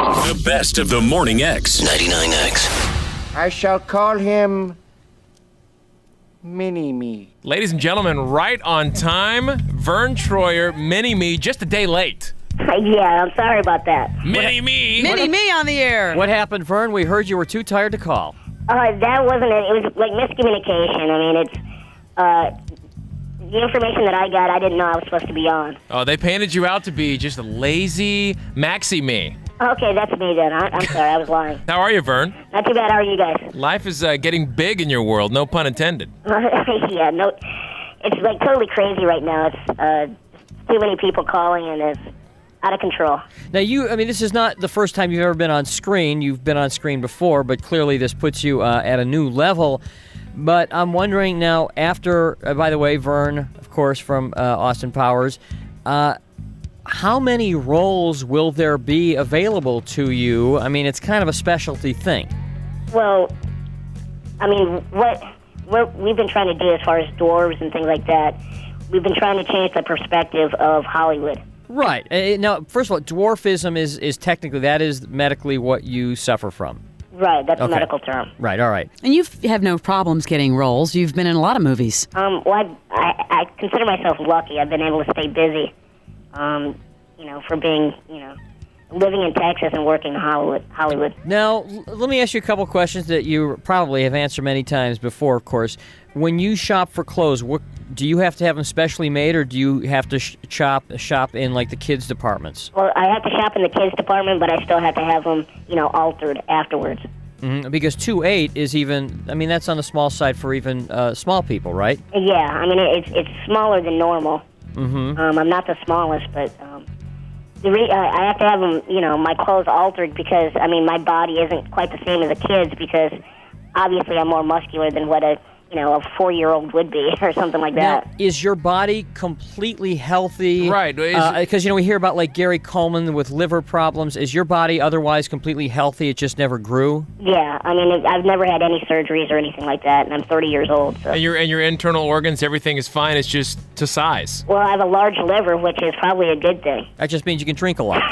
The best of the Morning X. 99X. I shall call him Mini-Me. Ladies and gentlemen, right on time, Verne Troyer, Mini-Me, just a day late. Yeah, I'm sorry about that. Mini-Me! Mini-Me on the air. What happened, Verne? We heard you were too tired to call. That wasn't it. It was like miscommunication. I mean, it's the information that I got, I didn't know I was supposed to be on. Oh, they painted you out to be just a lazy maxi-me. Okay, that's me then. I'm sorry, I was lying. How are you, Verne? Not too bad. How are you guys? Life is getting big in your world, no pun intended. Yeah, no, it's like totally crazy right now. It's too many people calling and it's out of control. Now, this is not the first time you've ever been on screen. You've been on screen before, but clearly this puts you at a new level. But I'm wondering now, after, by the way, Verne, of course, from Austin Powers, how many roles will there be available to you? I mean, it's kind of a specialty thing. Well, I mean, what we've been trying to do as far as dwarves and things like that, we've been trying to change the perspective of Hollywood. Right. Now, first of all, dwarfism is technically, that is medically what you suffer from. Right, that's Okay. a medical term. Right, all right. And you have no problems getting roles. You've been in a lot of movies. Well, I consider myself lucky. I've been able to stay busy, for being, living in Texas and working in Hollywood. Now, let me ask you a couple questions that you probably have answered many times before, of course. When you shop for clothes, do you have to have them specially made, or do you have to shop in, like, the kids' departments? Well, I have to shop in the kids' department, but I still have to have them, altered afterwards. Mm-hmm. Because 2.8 is even, that's on the small side for even small people, right? Yeah, I mean, it's smaller than normal. Mm-hmm. I'm not the smallest, but I have to have them, my clothes altered because, my body isn't quite the same as a kid's because obviously I'm more muscular than what a 4-year-old would be or something like that. Now, is your body completely healthy? Right. Because, we hear about, like, Gary Coleman with liver problems. Is your body otherwise completely healthy? It just never grew? Yeah. I've never had any surgeries or anything like that, and I'm 30 years old. So. And your internal organs, everything is fine. It's just to size. Well, I have a large liver, which is probably a good thing. That just means you can drink a lot.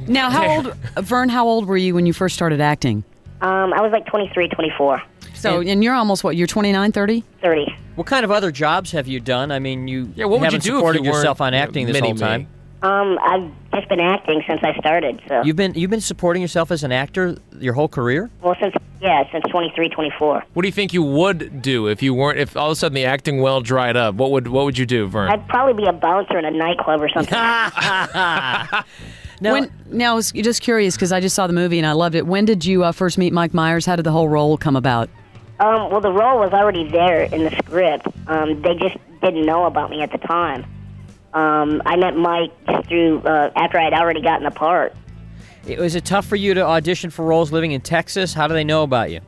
Now, Verne, how old were you when you first started acting? I was like 23, 24. So, and you're almost, you're 29, 30? 30. What kind of other jobs have you done? You what would haven't you do supported if you yourself weren't, on acting this whole time. I've just been acting since I started. So You've been supporting yourself as an actor your whole career? Well, since 23, 24. What do you think you would do if all of a sudden the acting well dried up? What would you do, Verne? I'd probably be a bouncer in a nightclub or something. Now, I was just curious because I just saw the movie and I loved it. When did you first meet Mike Myers? How did the whole role come about? Well, the role was already there in the script. They just didn't know about me at the time. I met Mike just through after I'd already gotten the part. Was it tough for you to audition for roles living in Texas? How do they know about you?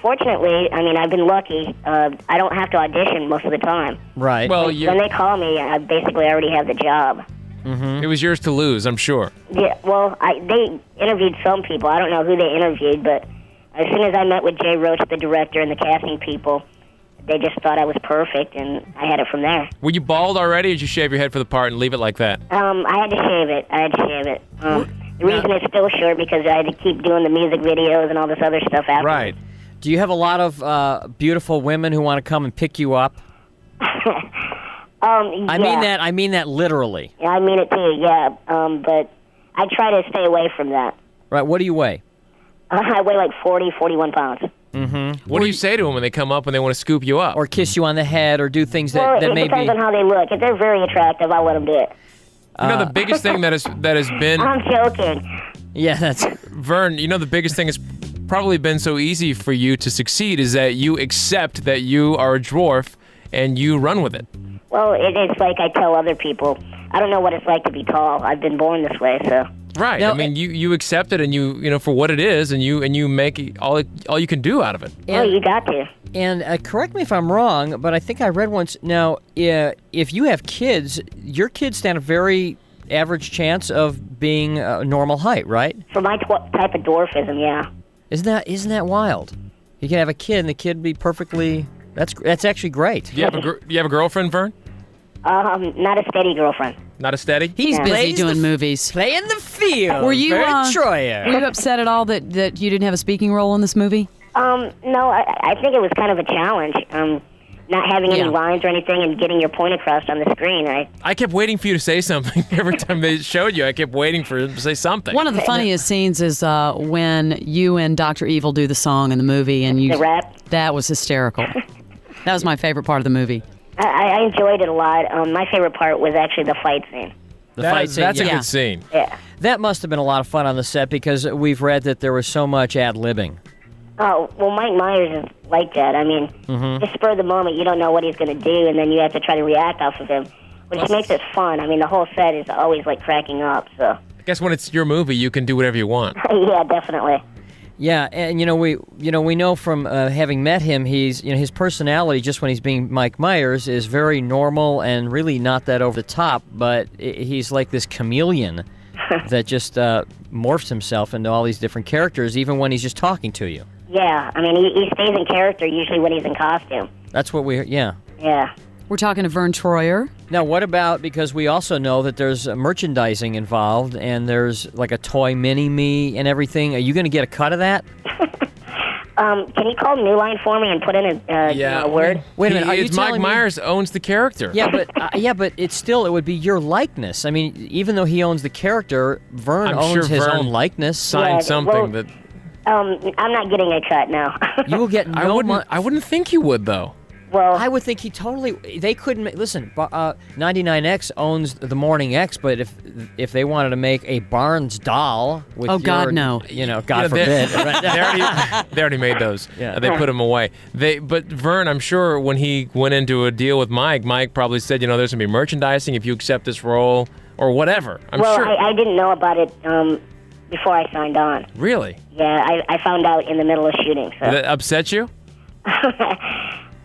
Fortunately, I've been lucky. I don't have to audition most of the time. Right. Well, when they call me, I basically already have the job. Mm-hmm. It was yours to lose, I'm sure. Yeah, well, they interviewed some people. I don't know who they interviewed, but as soon as I met with Jay Roach, the director, and the casting people, they just thought I was perfect, and I had it from there. Were you bald already, or did you shave your head for the part and leave it like that? I had to shave it. The reason it's still short because I had to keep doing the music videos and all this other stuff after. Right. Do you have a lot of beautiful women who want to come and pick you up? Yeah. I mean that literally. Yeah, I mean it too, yeah. But I try to stay away from that. Right, what do you weigh? I weigh like 40, 41 pounds. Mm-hmm. What do you say to them when they come up and they want to scoop you up? Or kiss you on the head, or do things that it may be... depends on how they look. If they're very attractive, I'll let them do it. The biggest thing that has been... I'm joking. Yeah, that's... Verne, the biggest thing has probably been so easy for you to succeed is that you accept that you are a dwarf and you run with it. Well, it's like I tell other people, I don't know what it's like to be tall. I've been born this way, so... Right. Now, you accept it and you for what it is, and you make it all you can do out of it. You got to. And correct me if I'm wrong, but I think I read once. Now, if you have kids, your kids stand a very average chance of being a normal height, right? For my type of dwarfism, yeah. Isn't that wild? You can have a kid, and the kid be perfectly. That's actually great. Do you have a girlfriend, Verne? Not a steady girlfriend. Not a steady? He's busy plays doing the- movies. Playing the field. Were you Verne Troyer. Were you upset at all that you didn't have a speaking role in this movie? No, I think it was kind of a challenge. Not having any Yeah. lines or anything and getting your point across on the screen. I kept waiting for you to say something. Every time they showed you, I kept waiting for him to say something. One of the funniest scenes is when you and Dr. Evil do the song in the movie, and The rap. That was hysterical. That was my favorite part of the movie. I enjoyed it a lot. My favorite part was actually the fight scene. The fight scene. That's a yeah. good scene. Yeah. That must have been a lot of fun on the set because we've read that there was so much ad-libbing. Oh, well, Mike Myers is like that. I mean, just spur of the moment, you don't know what he's going to do, and then you have to try to react off of him, which makes it fun. I mean, the whole set is always, like, cracking up, so. I guess when it's your movie, you can do whatever you want. Yeah, definitely. Yeah, and we know from having met him, his personality just when he's being Mike Myers is very normal and really not that over the top, but he's like this chameleon that just morphs himself into all these different characters, even when he's just talking to you. Yeah, I mean, he stays in character usually when he's in costume. That's what Yeah. We're talking to Verne Troyer. Now, what about, because we also know that there's merchandising involved and there's like a toy mini-me and everything. Are you going to get a cut of that? Can you call New Line for me and put in a word? Wait a minute, are you It's Mike telling me- Myers owns the character. Yeah, but it would be your likeness. I mean, even though he owns the character, Verne I'm owns sure his Verne own likeness. Signed Yeah, something well- that I'm not getting a cut now. You will get I no wouldn't. money. I wouldn't think you would though. Well, I would think he totally. They couldn't listen. 99X owns the Morning X, but if they wanted to make a Barnes doll with Oh, God, no. God Yeah, forbid. they already made those. Yeah. They put them away. But Verne, I'm sure when he went into a deal with Mike probably said, there's gonna be merchandising if you accept this role or whatever. I'm well, sure. I didn't know about it before I signed on. Really? Yeah, I found out in the middle of shooting. So Did that upset you?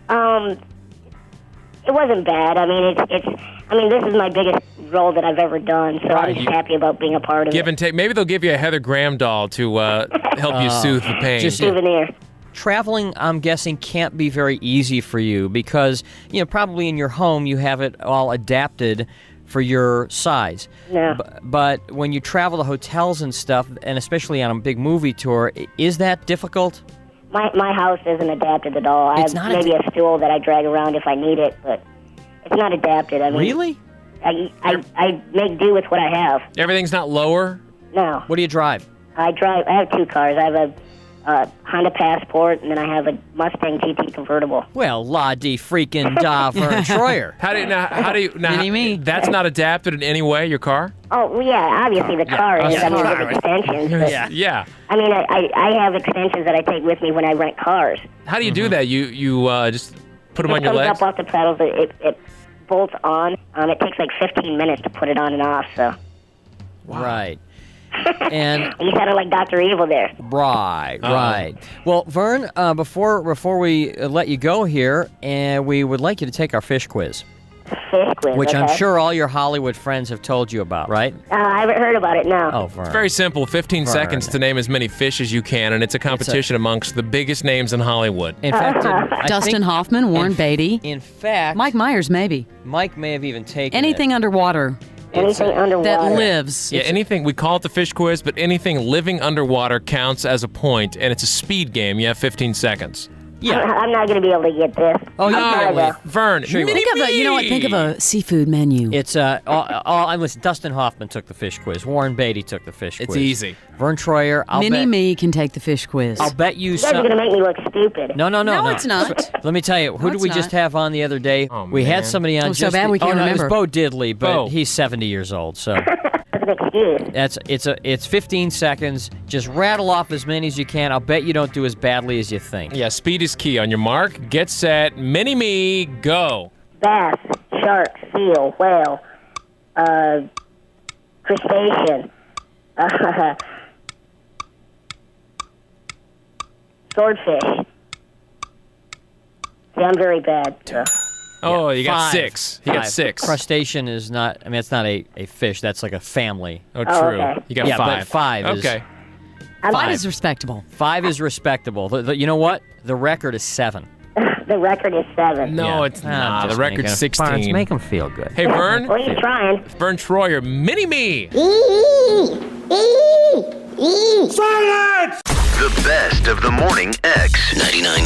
it wasn't bad. I mean, this is my biggest role that I've ever done, so Right, I'm just you- happy about being a part of Give it. and take. Maybe they'll give you a Heather Graham doll to help you soothe the pain. just- Souvenir. Traveling, I'm guessing, can't be very easy for you because probably in your home you have it all adapted for your size. No. But when you travel to hotels and stuff, and especially on a big movie tour, is that difficult? My house isn't adapted at all. I It's have not maybe a stool that I drag around if I need it, but it's not adapted. I mean, Really? I make do with what I have. Everything's not lower. No. What do you drive? I have two cars. I have a Honda Passport, and then I have a Mustang GT convertible. Well, la di freaking da Verne Troyer. How do you now? Mini-me. That's not adapted in any way. Your car? Oh, well, yeah, obviously the car is. I mean, with extensions. But, Yeah. I mean, I have extensions that I take with me when I rent cars. How do you do that? You just put them on It your comes legs? up off the pedals. It bolts on. It takes like 15 minutes to put it on and off, so. Right. And You sounded like Dr. Evil there. right. Well, Verne, before we let you go here, and we would like you to take our fish quiz, Fish quiz, which I'm okay? sure all your Hollywood friends have told you about, right? I haven't heard about it, no. Oh, Verne. Very simple. 15 seconds to name as many fish as you can, and it's a competition amongst the biggest names in Hollywood. In fact, I Dustin think, Hoffman, Warren Beatty, in fact, Mike Myers, maybe. Mike may have even taken Anything it. underwater Anything underwater. that lives. Yeah, anything. We call it the fish quiz, but anything living underwater counts as a point, and it's a speed game. You have 15 seconds. Yeah. I'm not going to be able to get this. Oh, I'm yeah. sorry, though. Verne, Sure you will. Think of a, you know what? Think of a seafood menu. It's listen, Dustin Hoffman took the fish quiz. Warren Beatty took the fish quiz. It's easy. Verne Troyer, Mini-me can take the fish quiz. I'll bet you You guys are some. going to make me look stupid. No, No, it's not. Let me tell you, who No, did it's we just not. have on the other day? Oh, we had man. somebody on. Oh, so just bad we can't no, remember. It was Bo Diddley, but Bo. he's 70 years old, so That's an excuse. it's 15 seconds. Just rattle off as many as you can. I'll bet you don't do as badly as you think. Yeah, speed is key. On your mark, get set, mini-me, go. Bass, shark, seal, whale, crustacean, swordfish. See, I'm very bad. So. Oh, you got Five. 6. You got Five. 6. Crustacean is not. I mean, it's not a fish. That's like a family. Oh, Oh, true. okay. You got Yeah, 5. but 5 is- Okay. Five is respectable. 5 is respectable. You know what? The record is 7. The record is 7. No, Yeah. it's I'm not. just The record's making- 16. Barnes, make him feel good. Hey, Vern. Well, he's trying. Verne Troyer, Mini-Me. Silence! The best of the Morning X. 99